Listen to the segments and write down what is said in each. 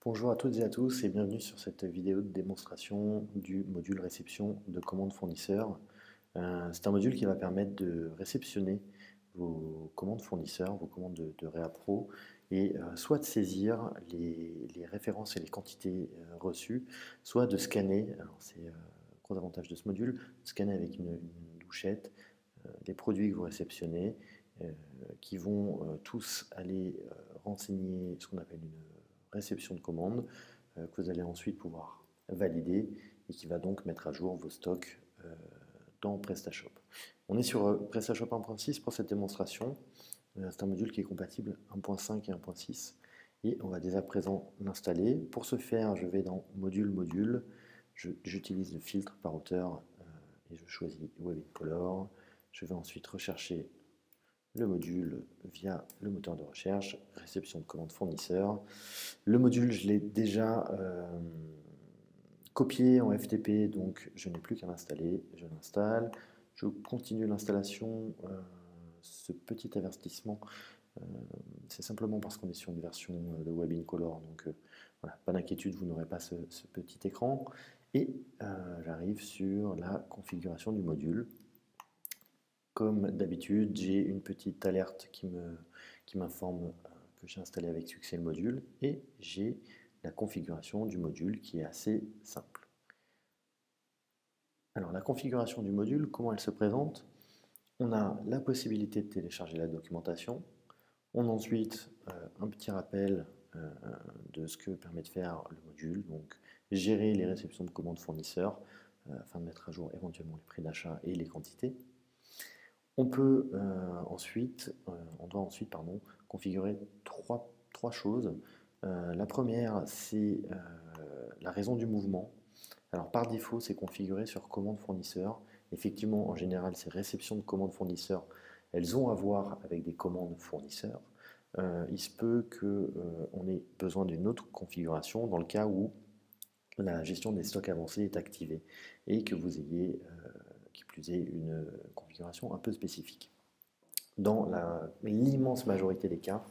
Bonjour à toutes et à tous et bienvenue sur cette vidéo de démonstration du module réception de commandes fournisseurs. C'est un module qui va permettre de réceptionner vos commandes fournisseurs, vos commandes de Réapro, et soit de saisir les références et les quantités reçues, soit de scanner, alors c'est le gros avantage de ce module, scanner avec une douchette les produits que vous réceptionnez, euh, qui vont tous aller renseigner ce qu'on appelle une réception de commande, que vous allez ensuite pouvoir valider et qui va donc mettre à jour vos stocks dans PrestaShop. On est sur PrestaShop 1.6 pour cette démonstration. C'est un module qui est compatible 1.5 et 1.6 et on va dès à présent l'installer. Pour ce faire, je vais dans Module, j'utilise le filtre par auteur et je choisis WebInColor. Je vais ensuite rechercher le module via le moteur de recherche, réception de commande fournisseur. Le module, je l'ai déjà copié en FTP, donc je n'ai plus qu'à l'installer. Je l'installe, je continue l'installation. Ce petit avertissement, c'est simplement parce qu'on est sur une version de WebInColor, donc voilà, pas d'inquiétude, vous n'aurez pas ce petit écran. Et j'arrive sur la configuration du module. Comme d'habitude, j'ai une petite alerte qui m'informe que j'ai installé avec succès le module et j'ai la configuration du module qui est assez simple. Alors la configuration du module, comment elle se présente? On a la possibilité de télécharger la documentation. On a ensuite un petit rappel de ce que permet de faire le module, donc gérer les réceptions de commandes fournisseurs afin de mettre à jour éventuellement les prix d'achat et les quantités. On doit ensuite configurer trois choses. La première, c'est la raison du mouvement. Alors par défaut, c'est configuré sur commande fournisseur. Effectivement, en général, ces réceptions de commandes fournisseurs, elles ont à voir avec des commandes fournisseurs. Il se peut qu'on ait besoin d'une autre configuration dans le cas où la gestion des stocks avancés est activée et que vous ayez, qui plus est, une configuration un peu spécifique. Dans l'immense majorité des cas,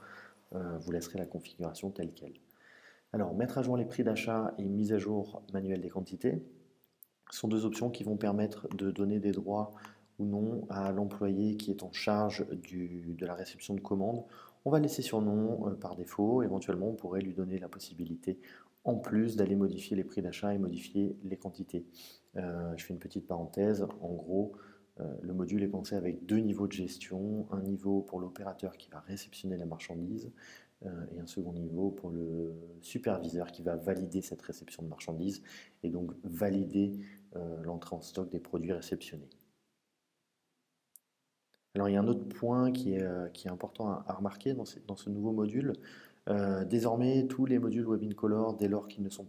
vous laisserez la configuration telle qu'elle. Alors, mettre à jour les prix d'achat et mise à jour manuelle des quantités sont deux options qui vont permettre de donner des droits ou non à l'employé qui est en charge de la réception de commandes. On va laisser sur non par défaut. Éventuellement, on pourrait lui donner la possibilité, en plus, d'aller modifier les prix d'achat et modifier les quantités. Je fais une petite parenthèse. En gros, le module est pensé avec deux niveaux de gestion. Un niveau pour l'opérateur qui va réceptionner la marchandise et un second niveau pour le superviseur qui va valider cette réception de marchandises et donc valider l'entrée en stock des produits réceptionnés. Alors il y a un autre point qui est important à remarquer dans ce nouveau module. Désormais, tous les modules WebInColor, dès lors qu'ils n'ont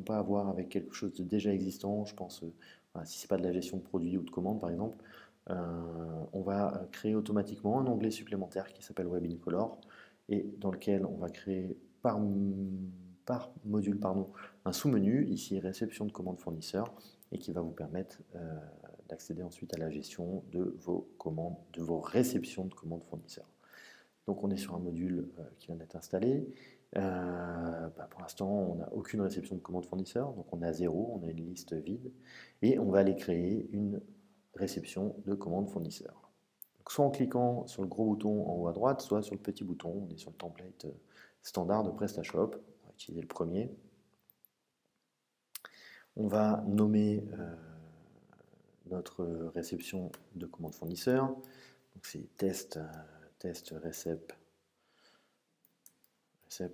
pas à voir avec quelque chose de déjà existant, je pense, si ce n'est pas de la gestion de produits ou de commandes par exemple, on va créer automatiquement un onglet supplémentaire qui s'appelle WebInColor et dans lequel on va créer par module un sous-menu, ici réception de commandes fournisseurs, et qui va vous permettre d'accéder ensuite à la gestion de vos commandes, de vos réceptions de commandes fournisseurs. Donc on est sur un module qui vient d'être installé. Pour l'instant, on n'a aucune réception de commandes fournisseurs, donc on est à zéro, on a une liste vide, et on va aller créer une réception de commandes fournisseurs. Donc, soit en cliquant sur le gros bouton en haut à droite, soit sur le petit bouton, on est sur le template standard de PrestaShop. On va utiliser le premier. On va nommer notre réception de commande fournisseur. Donc c'est test recep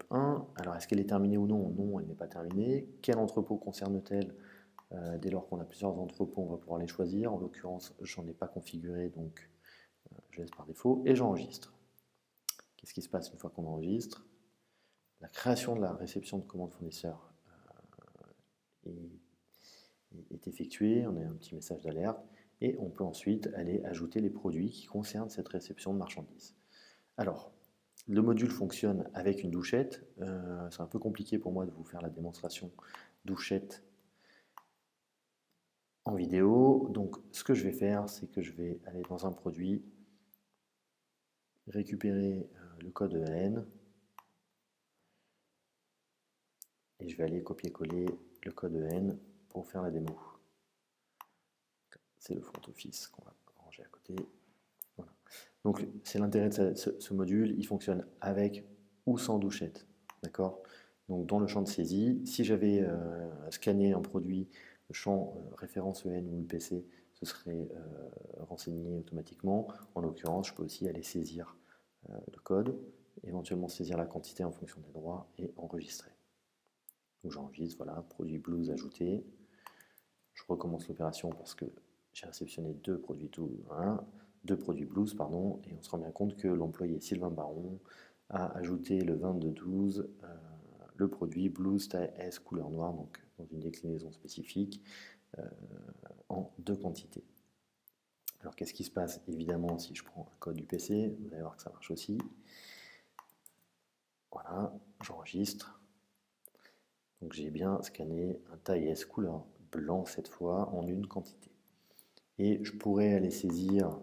1. Alors est-ce qu'elle est terminée ou non? Non, elle n'est pas terminée. Quel entrepôt concerne-t-elle? Dès lors qu'on a plusieurs entrepôts, on va pouvoir les choisir. En l'occurrence, j'en ai pas configuré, donc je laisse par défaut et j'enregistre. Qu'est-ce qui se passe une fois qu'on enregistre? La création de la réception de commande fournisseur est effectuée, on a un petit message d'alerte et on peut ensuite aller ajouter les produits qui concernent cette réception de marchandises. Alors, le module fonctionne avec une douchette. C'est un peu compliqué pour moi de vous faire la démonstration douchette en vidéo. Donc, ce que je vais faire, c'est que je vais aller dans un produit, récupérer le code EAN, et je vais aller copier-coller le code EN pour faire la démo. C'est le front office qu'on va ranger à côté. Voilà. Donc c'est l'intérêt de ce module, il fonctionne avec ou sans douchette. D'accord? Donc dans le champ de saisie, si j'avais scanné un produit, le champ référence EN ou UPC, ce serait renseigné automatiquement. En l'occurrence, je peux aussi aller saisir le code, éventuellement saisir la quantité en fonction des droits et enregistrer. Donc j'enregistre, voilà, produit blues ajouté. Je recommence l'opération parce que j'ai réceptionné deux produits blues, pardon, et on se rend bien compte que l'employé Sylvain Baron a ajouté le 22-12 le produit blues taille S couleur noire, donc dans une déclinaison spécifique, en deux quantités. Alors qu'est-ce qui se passe évidemment si je prends un code du PC? Vous allez voir que ça marche aussi. Voilà, j'enregistre. Donc j'ai bien scanné un taille S couleur blanc cette fois en une quantité. Et je pourrais aller saisir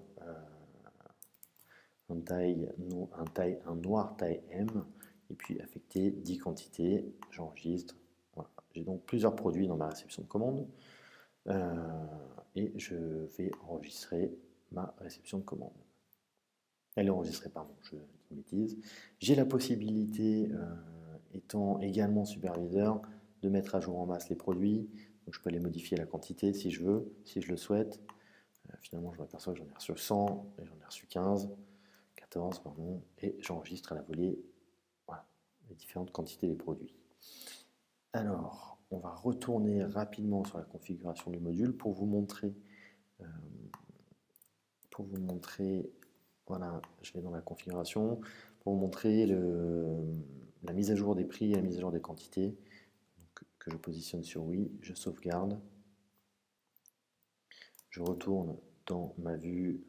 un noir taille M et puis affecter 10 quantités. J'enregistre. Voilà. J'ai donc plusieurs produits dans ma réception de commande et je vais enregistrer ma réception de commande. Elle est enregistrée, pardon, je dis une bêtise. J'ai la possibilité, étant également superviseur, de mettre à jour en masse les produits. Donc je peux aller modifier la quantité si je veux, si je le souhaite. Finalement, je m'aperçois que j'en ai reçu 100 et j'en ai reçu 14, pardon, et j'enregistre à la volée voilà, les différentes quantités des produits. Alors, on va retourner rapidement sur la configuration du module pour vous montrer, voilà, je vais dans la configuration, pour vous montrer la mise à jour des prix et la mise à jour des quantités. Donc, que je positionne sur oui, je sauvegarde. Je retourne dans ma vue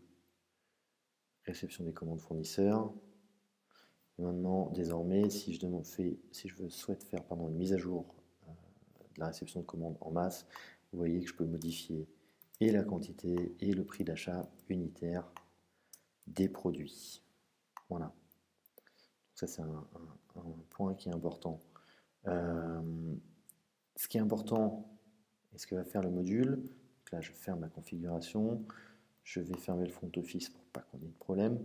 réception des commandes fournisseurs. Et maintenant, désormais, si je souhaite faire une mise à jour de la réception de commandes en masse, vous voyez que je peux modifier et la quantité et le prix d'achat unitaire des produits. Voilà. Ça, c'est un point qui est important. Ce qui est important, et ce que va faire le module, donc là, je ferme ma configuration. Je vais fermer le front office pour pas qu'on ait de problème.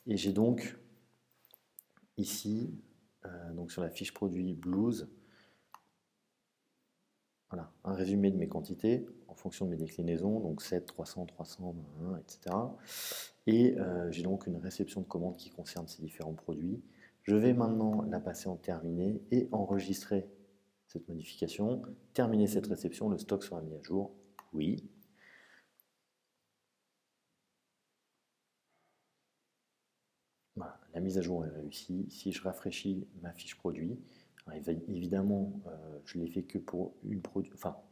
Et j'ai donc ici, donc sur la fiche produit blues, voilà, un résumé de mes quantités en fonction de mes déclinaisons, donc 7, 300, 300, 1, etc. Et j'ai donc une réception de commande qui concerne ces différents produits. Je vais maintenant la passer en terminé et enregistrer cette modification. Terminer cette réception, le stock sera mis à jour. Oui. Voilà, la mise à jour est réussie. Si je rafraîchis ma fiche produit, évidemment, je l'ai fait que pour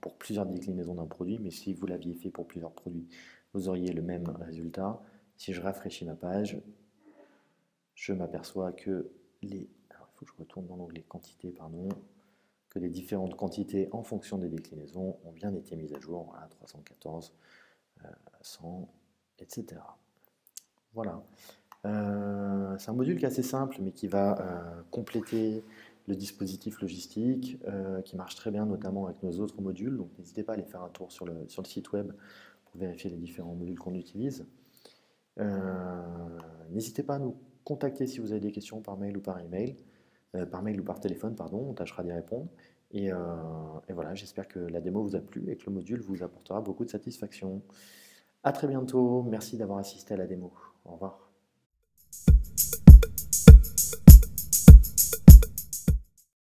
pour plusieurs déclinaisons d'un produit, mais si vous l'aviez fait pour plusieurs produits, vous auriez le même résultat. Si je rafraîchis ma page, je m'aperçois que alors il faut que je retourne dans l'onglet quantité, pardon, que les différentes quantités en fonction des déclinaisons ont bien été mises à jour. Voilà, 314, 100, etc. Voilà. C'est un module qui est assez simple, mais qui va compléter le dispositif logistique, qui marche très bien, notamment avec nos autres modules. Donc n'hésitez pas à aller faire un tour sur le site web pour vérifier les différents modules qu'on utilise. N'hésitez pas à nous contacter si vous avez des questions par mail ou par email, par mail ou par téléphone, pardon, on tâchera d'y répondre. Et voilà, j'espère que la démo vous a plu et que le module vous apportera beaucoup de satisfaction. À très bientôt, merci d'avoir assisté à la démo. Au revoir.